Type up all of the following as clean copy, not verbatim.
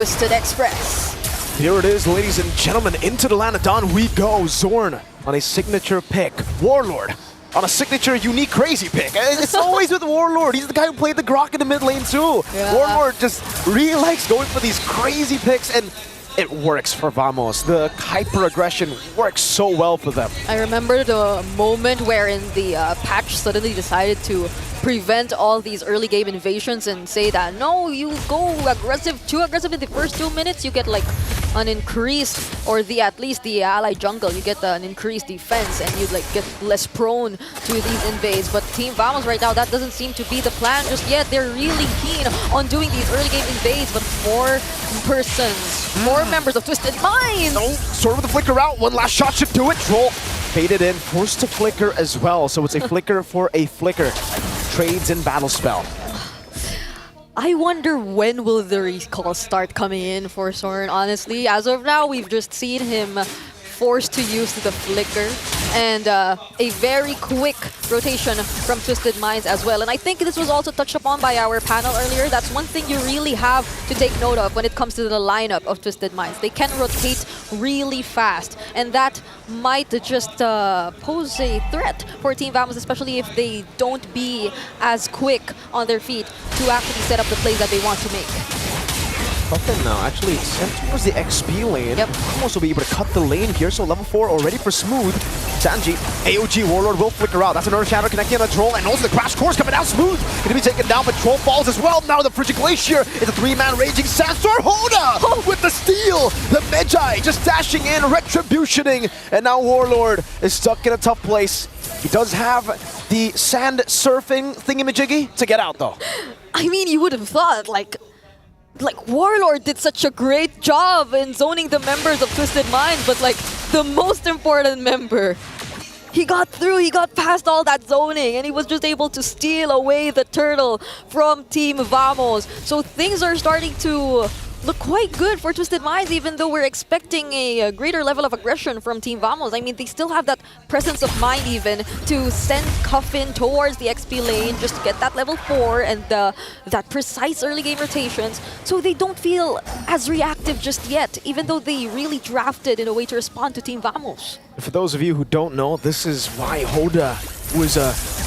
Twisted Express. Here it is, ladies and gentlemen. Into the land of Dawn we go. Zorn on a signature pick. Warlord on a signature unique crazy pick. It's always with Warlord. He's the guy who played the Grok in the mid lane too. Yeah. Warlord just really likes going for these crazy picks, and it works for Vamos. The hyper aggression works so well for them. I remember the moment wherein the patch suddenly decided to prevent all these early game invasions and say that no, you go aggressive, too aggressive in the first 2 minutes, you get like an increased, or at least the ally jungle, you get an increased defense and you like get less prone to these invades. But Team Vamos right now, that doesn't seem to be the plan just yet. They're really keen on doing these early game invades, but more persons, more members of Twisted Minds. No, sort of the flicker out. One last shot should do it. Troll faded in, forced to flicker as well. So it's a flicker for a flicker. Trades in battle spell. I wonder when will the recall start coming in for Zorn, honestly. As of now, we've just seen him forced to use the flicker and a very quick rotation from Twisted Minds as well. And I think this was also touched upon by our panel earlier. That's one thing you really have to take note of when it comes to the lineup of Twisted Minds. They can rotate really fast, and that might just pose a threat for Team Vamos, especially if they don't be as quick on their feet to actually set up the plays that they want to make. Nothing now, actually sent towards the XP lane. Yep. Almost will be able to cut the lane here, so level 4 already for Smooth. Sanji, AOG Warlord will flicker out. That's another shadow connecting on the Troll, and also the Crash Course coming down. Smooth gonna be taken down, but Troll falls as well. Now the Frigid Glacier is a 3-man raging Sandstorm. Hoda with the steal! The Magi just dashing in, retributioning, and now Warlord is stuck in a tough place. He does have the sand surfing thingamajiggy to get out though. I mean, you would have thought, like Warlord did such a great job in zoning the members of Twisted Minds, but like the most important member, he got through, he got past all that zoning, and he was just able to steal away the turtle from Team Vamos. So things are starting to look quite good for Twisted Minds, even though we're expecting a greater level of aggression from Team Vamos. I mean, they still have that presence of mind even to send Coffin towards the XP lane just to get that level 4 and that precise early game rotations, so they don't feel as reactive just yet, even though they really drafted in a way to respond to Team Vamos. For those of you who don't know, this is why Hoda was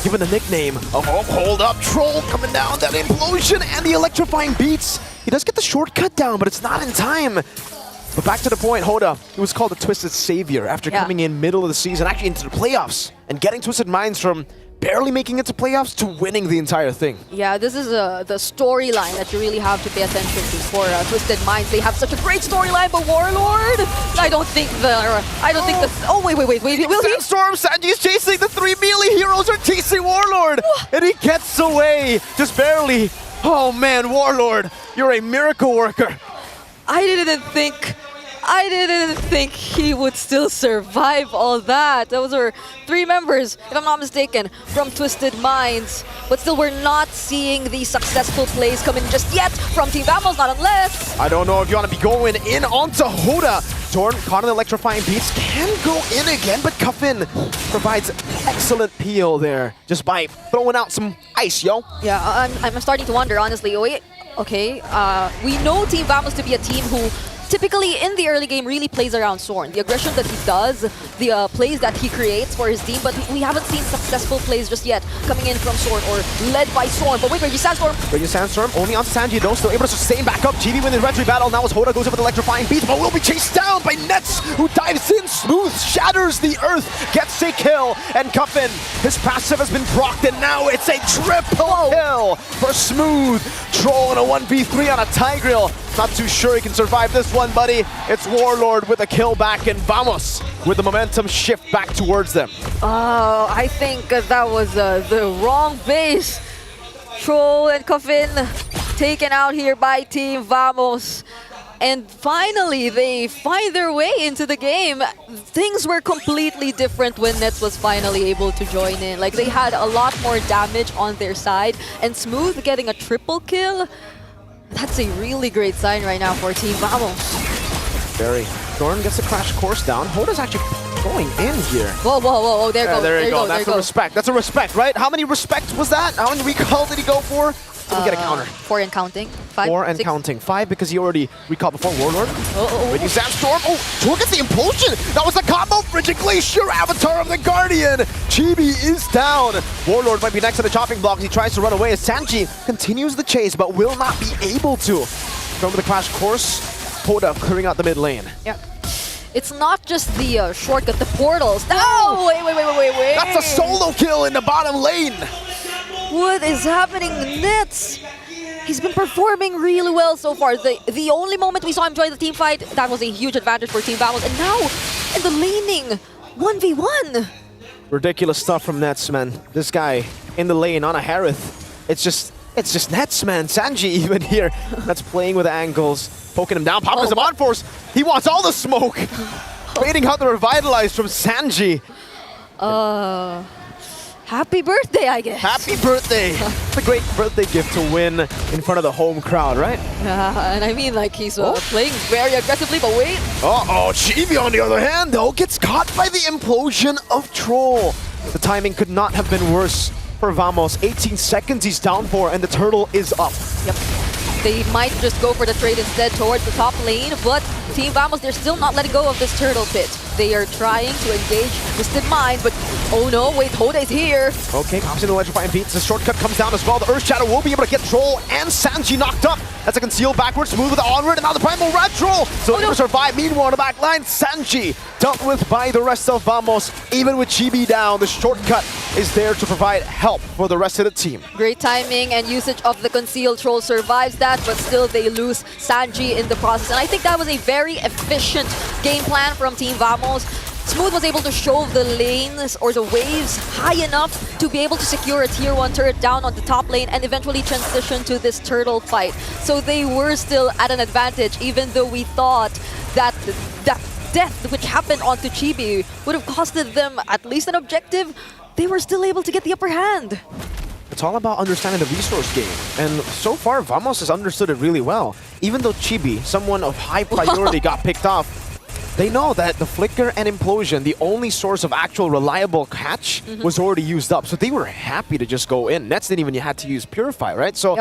given the nickname of Hold Up Troll, coming down, that implosion and the electrifying beats. He does get the shortcut down, but it's not in time. But back to the point, Hoda, he was called the Twisted Savior after coming in middle of the season, actually into the playoffs, and getting Twisted Minds from barely making it to playoffs to winning the entire thing. Yeah, this is the storyline that you really have to pay attention to for Twisted Minds. They have such a great storyline, but Warlord, I don't think oh wait, will he? Sandstorm, Sanji's chasing, the 3 melee heroes are chasing Warlord, and he gets away, just barely. Oh man, Warlord, you're a miracle worker. I didn't think he would still survive all that. Those are 3 members, if I'm not mistaken, from Twisted Minds. But still, we're not seeing the successful plays coming just yet from Team Vamos, not unless... I don't know if you want to be going in onto Hoda. Zorn, caught on the electrifying beats, can go in again, but Cuffin provides excellent peel there just by throwing out some ice, yo. Yeah, I'm starting to wonder, honestly. Wait, okay, we know Team Vamos to be a team who typically in the early game really plays around Zorn. The aggression that he does, the plays that he creates for his team, but we haven't seen successful plays just yet coming in from Zorn or led by Zorn. But wait, Reggie Sandstorm. Reggie Sandstorm only onto Sanji though, still able to sustain back up. GB wins the retry battle now as Hoda goes over the electrifying beats, but will be chased down by Nets, who dives in. Smooth shatters the earth, gets a kill, and Cuffin, his passive has been procced, and now it's a triple kill for Smooth. Troll in a 1v3 on a Tigreal. Not too sure he can survive this one, buddy. It's Warlord with a kill back, and Vamos with the momentum shift back towards them. Oh, I think that was the wrong base. Troll and Coffin taken out here by Team Vamos. And finally, they find their way into the game. Things were completely different when Nets was finally able to join in. Like, they had a lot more damage on their side, and Smooth getting a triple kill. That's a really great sign right now for Team Vamos. Very. Zorn gets the Crash Course down. Hoda's actually going in here. Whoa, there you go. There you go. That's a respect. That's a respect, right? How many respects was that? How many recall did he go for? We'll get a counter. 4 and counting. 5, 4 and 6. counting. 5 because he already recalled before Warlord. Waiting Oh. Sandstorm. Oh, Troll gets the implosion. That was the combo. Bridging Glacier, Avatar of the Guardian. Chibi is down. Warlord might be next to the chopping block as he tries to run away as Sanji continues the chase but will not be able to. From the crash course, Hoda clearing out the mid lane. Yeah. It's not just the shortcut, the portals. Oh, wait. That's a solo kill in the bottom lane. What is happening? Nets! He's been performing really well so far. The only moment we saw him join the team fight, that was a huge advantage for Team Vamos. And now, in the laning, 1v1. Ridiculous stuff from Nets, man. This guy in the lane on a Harith. It's just Nets, man. Sanji even here. That's playing with angles, poking him down. Popping some on force. He wants all the smoke. Waiting out the revitalize from Sanji. Happy birthday, I guess. Happy birthday. It's a great birthday gift to win in front of the home crowd, right? And I mean, like, he's playing very aggressively, but wait. Uh-oh, Chibi on the other hand, though, gets caught by the implosion of Troll. The timing could not have been worse for Vamos. 18 seconds he's down for, and the turtle is up. Yep. They might just go for the trade instead towards the top lane, but Team Vamos, they're still not letting go of this turtle pit. They are trying to engage Twisted Mind, but oh no, wait, Hoda is here. Okay, pops into electrifying beats. The shortcut comes down as well. The Earth Shadow will be able to get Troll and Sanji knocked up. That's a conceal backwards, smooth with the onward, and now the Primal Rat Troll. So able to survive. Meanwhile, on the back line, Sanji dealt with by the rest of Vamos. Even with Chibi down, the shortcut is there to provide help for the rest of the team. Great timing and usage of the concealed Troll survives that, but still they lose Sanji in the process. And I think that was a very efficient game plan from Team Vamos. Smooth was able to shove the lanes or the waves high enough to be able to secure a tier 1 turret down on the top lane and eventually transition to this turtle fight. So they were still at an advantage, even though we thought that death which happened onto Chibi would have costed them at least an objective. They were still able to get the upper hand. It's all about understanding the resource game, and so far Vamos has understood it really well. Even though Chibi, someone of high priority, got picked off, they know that the Flicker and Implosion, the only source of actual reliable catch, was already used up. So they were happy to just go in. Nets didn't even have to use Purify, right? So,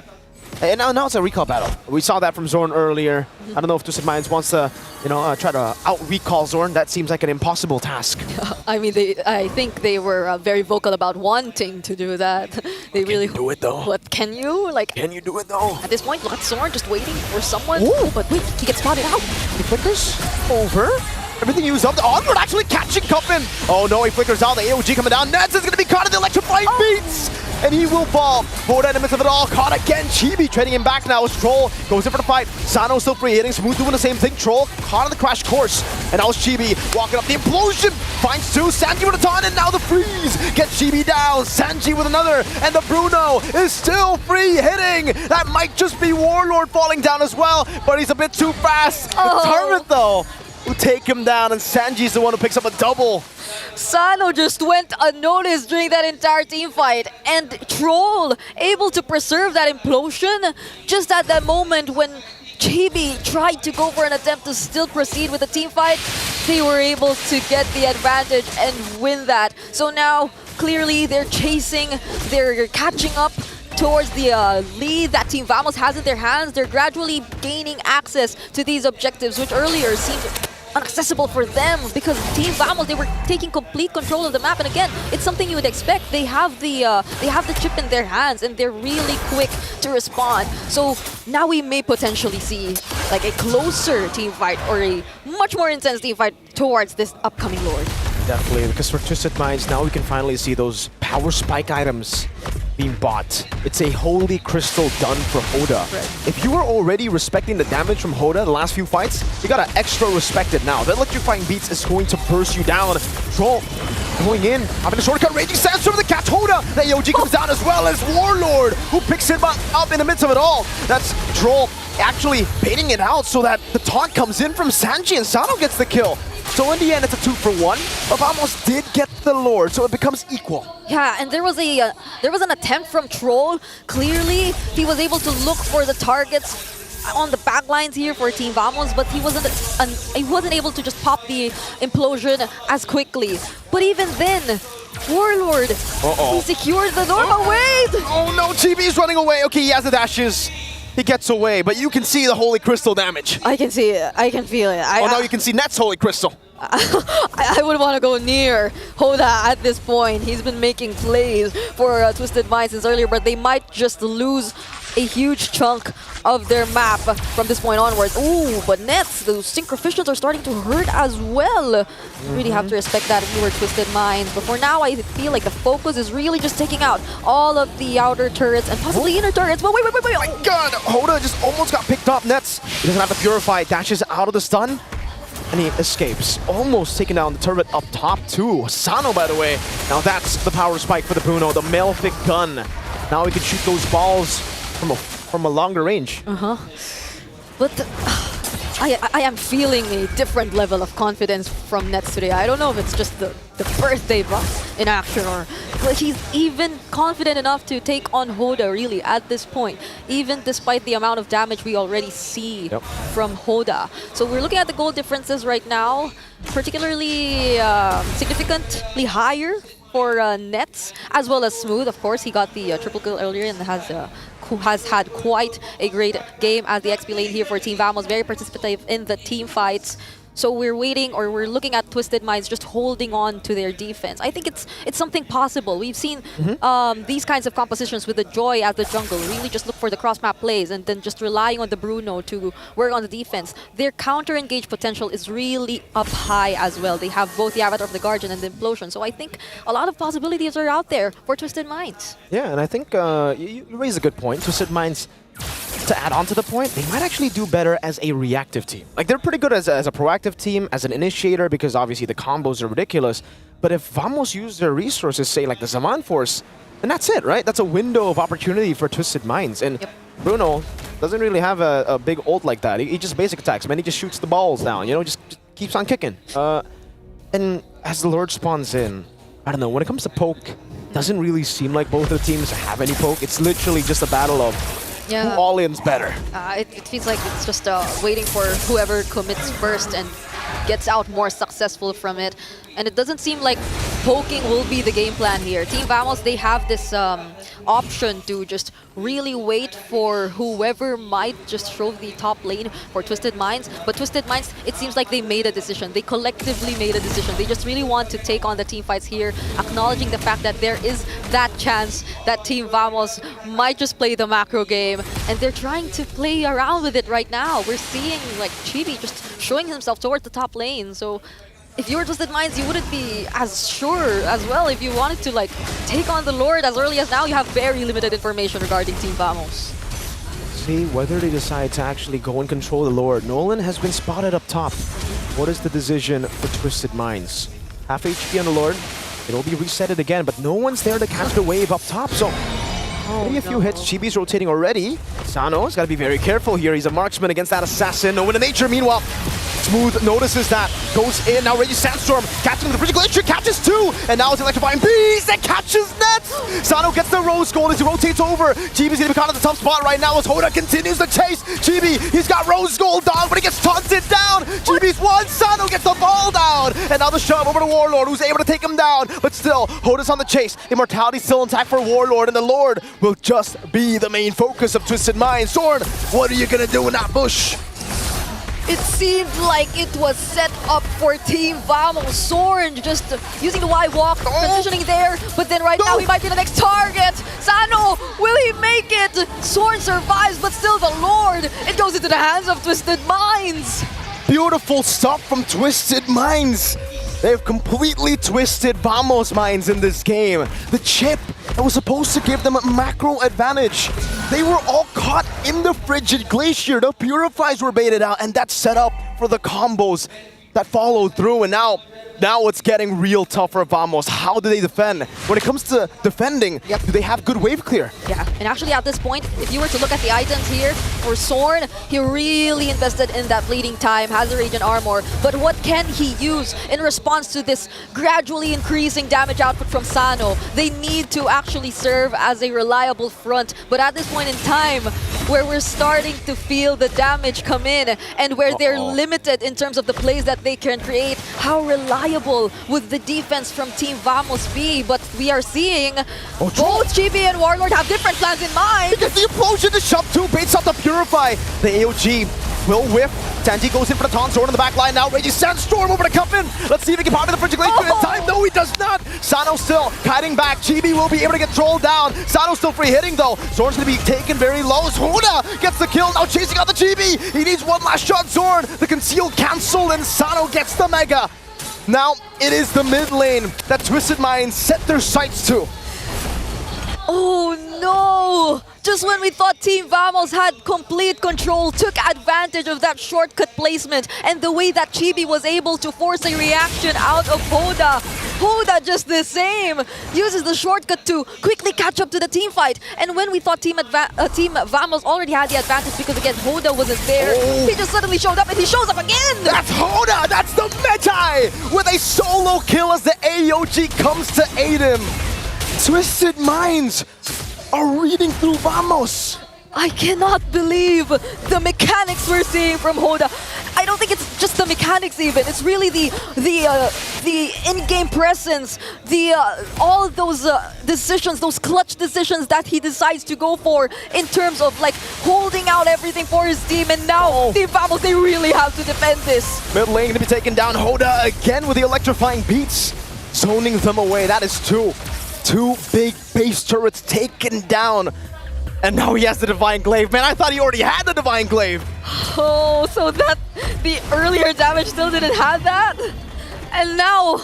and now it's a recall battle. We saw that from Zorn earlier. I don't know if Twisted Minds wants to, try to out-recall Zorn. That seems like an impossible task. I mean, I think they were very vocal about wanting to do that. They really do it though. What can you like? Can you do it though? At this point, Zorn just waiting for someone. Ooh. But wait, he gets spotted out. He flickers over. Everything used up. The onward actually catching Cuffin. Oh no, he flickers out. The AOG coming down. Nets is going to be caught in the electrifying beats. And he will fall. Hoda in the midst of it all. Caught again. Chibi trading him back now as Troll goes in for the fight. Sano still free hitting. Smooth doing the same thing. Troll caught on the crash course. And now it's Chibi walking up the implosion. Finds two. Sanji with a ton. And now the freeze. Gets Chibi down. Sanji with another. And the Bruno is still free hitting. That might just be Warlord falling down as well. But he's a bit too fast. The Torment though will take him down. And Sanji's the one who picks up a double. Sano just went unnoticed during that entire team fight, and Troll able to preserve that implosion just at that moment when Chibi tried to go for an attempt to still proceed with the team fight. They were able to get the advantage and win that. So now clearly they're chasing, they're catching up towards the lead that Team Vamos has in their hands. They're gradually gaining access to these objectives, which earlier seemed inaccessible for them because Team Vamos, they were taking complete control of the map. And again, it's something you would expect. They have the chip in their hands and they're really quick to respond. So now we may potentially see like a closer team fight or a much more intense team fight towards this upcoming Lord. Definitely, because for Twisted Minds, now we can finally see those power spike items being bought. It's a holy crystal done for Hoda. Right. If you were already respecting the damage from Hoda the last few fights, you gotta extra respect it now. The electrifying beats is going to burst you down. Troll going in, having a shortcut, Raging Sandstorm to catch Hoda. The AOG comes down as well as Warlord, who picks him up in the midst of it all. That's Troll actually baiting it out so that the taunt comes in from Sanji and Sano gets the kill. So in the end, it's a 2-for-1, but Vamos did get the Lord, so it becomes equal. Yeah, and there was an attempt from Troll. Clearly, he was able to look for the targets on the back lines here for Team Vamos, but he wasn't able to just pop the implosion as quickly. But even then, Warlord, he secured the normal wait! Oh no, TB's running away. Okay, he has the dashes. He gets away, but you can see the Holy Crystal damage. I can see it. I can feel it. Now you can see Net's Holy Crystal. I wouldn't want to go near Hoda at this point. He's been making plays for Twisted Minds since earlier, but they might just lose a huge chunk of their map from this point onwards. Ooh, but Nets, those Synchroficials are starting to hurt as well. You really have to respect that if you were Twisted Minds. But for now, I feel like the focus is really just taking out all of the outer turrets and possibly inner turrets. But wait. Oh my god, Hoda just almost got picked up. Nets, he doesn't have to purify, dashes out of the stun. And he escapes, almost taking down the turret up top too. Sano, by the way, now that's the power spike for the Bruno, the Malefic gun. Now he can shoot those balls from a longer range. But I am feeling a different level of confidence from Nets today. I don't know if it's just the birthday buff in action, but he's even confident enough to take on Hoda really at this point, even despite the amount of damage we already see from Hoda. So we're looking at the goal differences right now, particularly significantly higher for Nets, as well as Smooth. Of course, he got the triple kill earlier and has had quite a great game as the XP lane here for Team Vamos, very participative in the team fights. So we're waiting, or we're looking at Twisted Minds just holding on to their defense. I think it's something possible. We've seen these kinds of compositions with the Joy as the jungle, really just look for the cross-map plays and then just relying on the Bruno to work on the defense. Their counter-engage potential is really up high as well. They have both the Avatar of the Guardian and the Implosion. So I think a lot of possibilities are out there for Twisted Minds. Yeah, and I think you raise a good point. Twisted Minds, to add on to the point, they might actually do better as a reactive team. Like, they're pretty good as a proactive team, as an initiator, because obviously the combos are ridiculous. But if Vamos use their resources, say like the Zaman Force, then that's it, right? That's a window of opportunity for Twisted Minds. And Bruno doesn't really have a big ult like that. He just basic attacks, man. He just shoots the balls down, you know, just keeps on kicking. And as the Lord spawns in, I don't know, when it comes to poke, doesn't really seem like both of the teams have any poke. It's literally just a battle of who all-in's better. It feels like it's just waiting for whoever commits first and gets out more successful from it. And it doesn't seem like poking will be the game plan here. Team Vamos, they have this option to just really wait for whoever might just show the top lane for Twisted Minds. But Twisted Minds, it seems like they made a decision. They collectively made a decision. They just really want to take on the team fights here, acknowledging the fact that there is that chance that Team Vamos might just play the macro game. And they're trying to play around with it right now. We're seeing like Chibi just showing himself towards the top lane. So if you were Twisted Minds, you wouldn't be as sure as well. If you wanted to like take on the Lord as early as now, you have very limited information regarding Team Vamos. See whether they decide to actually go and control the Lord. Nolan has been spotted up top. What is the decision for Twisted Minds? Half HP on the Lord. It'll be resetted again, but no one's there to catch the wave up top. So maybe a few hits. Chibi's rotating already. Sano's got to be very careful here. He's a marksman against that assassin. No Wind of Nature, meanwhile, Smooth notices that, goes in, now Reggie Sandstorm, catching the Bridge Glacier, catches two, and now it's Electrifying Beast that catches Nets! Sano gets the Rose Gold as he rotates over. Chibi's gonna be caught at the top spot right now as Hoda continues the chase. Chibi, he's got Rose Gold down, but he gets taunted down! Chibi's one, Sano gets the ball down! And now the shove over to Warlord, who's able to take him down, but still, Hoda's on the chase. Immortality still intact for Warlord, and the Lord will just be the main focus of Twisted Minds. Zorn, what are you gonna do in that bush? It seemed like it was set up for Team Vamos. Zorn just using the Y walk, positioning there, but then right now he might be the next target. Sano, will he make it? Zorn survives, but still the Lord. It goes into the hands of Twisted Minds. Beautiful stuff from Twisted Minds. They've completely twisted Vamos minds in this game. The chip that was supposed to give them a macro advantage. They were all caught in the Frigid Glacier. The Purifies were baited out, and that's set up for the combos that followed through. And now it's getting real tough for Vamos. How do they defend? When it comes to defending, do they have good wave clear? Yeah, and actually at this point, if you were to look at the items here, for Zorn, he really invested in that Bleeding Time, has the Radiant Armor, but what can he use in response to this gradually increasing damage output from Sano? They need to actually serve as a reliable front, but at this point in time, where we're starting to feel the damage come in and where they're limited in terms of the plays that they can create. How reliable would the defense from Team Vamos be? But we are seeing both GB and Warlord have different plans in mind. Because the implosion to shove 2 baits out to Purify. The AOG will whiff. Sanji goes in for the taunt, Zorn on the back line now. Raging Sandstorm over to Cuffin. Let's see if he can power the Frigid Glacier in time. No, he does not. Sano still kiting back. GB will be able to get trolled down. Sano still free hitting though. Zorn's going to be taken very low. Hoda gets the kill, now chasing out the GB. He needs one last shot, Zorn. The conceal cancel and Sano gets the Mega. Now it is the mid lane that Twisted Minds set their sights to. Oh no! Just when we thought Team Vamos had complete control, took advantage of that shortcut placement and the way that Chibi was able to force a reaction out of Hoda. Hoda just the same, uses the shortcut to quickly catch up to the team fight. And when we thought Team Vamos already had the advantage because again Hoda wasn't there, he just suddenly showed up and he shows up again! That's Hoda! That's the Magi! With a solo kill as the AOG comes to aid him. Twisted Minds are reading through Vamos. I cannot believe the mechanics we're seeing from Hoda. I don't think it's just the mechanics even. It's really the in-game presence, all of those decisions, those clutch decisions that he decides to go for in terms of like holding out everything for his team. And now Team Vamos, they really have to defend this. Mid lane going to be taken down. Hoda again with the electrifying beats, zoning them away. That is two big base turrets taken down. And now he has the Divine Glaive. Man, I thought he already had the Divine Glaive. Oh, so that the earlier damage still didn't have that? And now,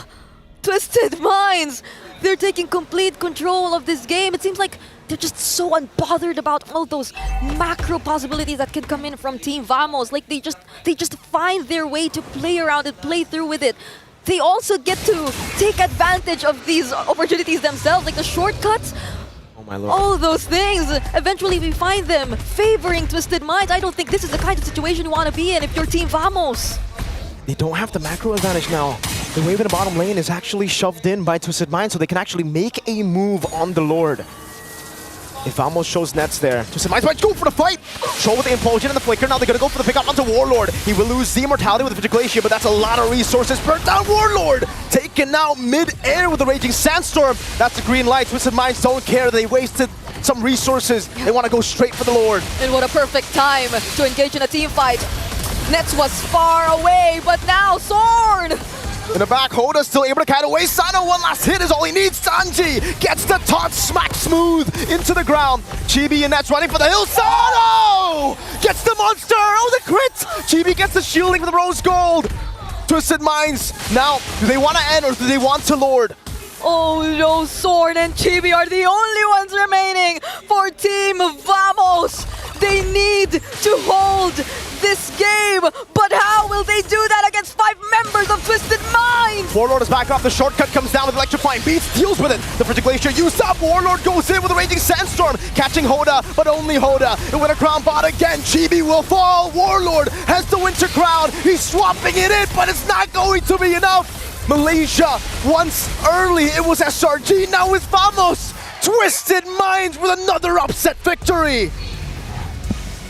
Twisted Minds, they're taking complete control of this game. It seems like they're just so unbothered about all those macro possibilities that can come in from Team Vamos. Like they just find their way to play around it, play through with it. They also get to take advantage of these opportunities themselves, like the shortcuts. Oh my lord. All those things. Eventually we find them favoring Twisted Minds. I don't think this is the kind of situation you want to be in if you're Team Vamos. They don't have the macro advantage now. The wave in the bottom lane is actually shoved in by Twisted Minds, so they can actually make a move on the Lord. If Vamos shows nets there, Twisted Minds might go for the fight. Show with the implosion and the flicker. Now they're gonna go for the pickup onto Warlord. He will lose the immortality with the Frigid Glacier, but that's a lot of resources. Burnt down Warlord, taken out mid-air with the Raging Sandstorm. That's a green light. Twisted Minds don't care. They wasted some resources. They want to go straight for the Lord. And what a perfect time to engage in a team fight. Nets was far away, but now Sword! In the back, Hoda still able to kite away. Sano, one last hit is all he needs. Sanji gets the taunt, smack smooth into the ground. Chibi and Nets running for the hill. Sano gets the monster. Oh, the crit. Chibi gets the shielding for the rose gold. Twisted Minds. Now, do they want to end or do they want to Lord? Oh no, Sword and Chibi are the only ones remaining for Team Vamos. They need to hold this game, but how will they do that against 5 members of Twisted Minds? Warlord is back off, the shortcut comes down with electrifying beats, deals with it. The Frigid Glacier used up, Warlord goes in with a Raging Sandstorm, catching Hoda, but only Hoda. The Winter Crown bot again, Chibi will fall, Warlord has the Winter Crown, he's swapping it in, but it's not going to be enough. Malaysia, once early it was SRG, now it's Vamos. Twisted Minds with another upset victory.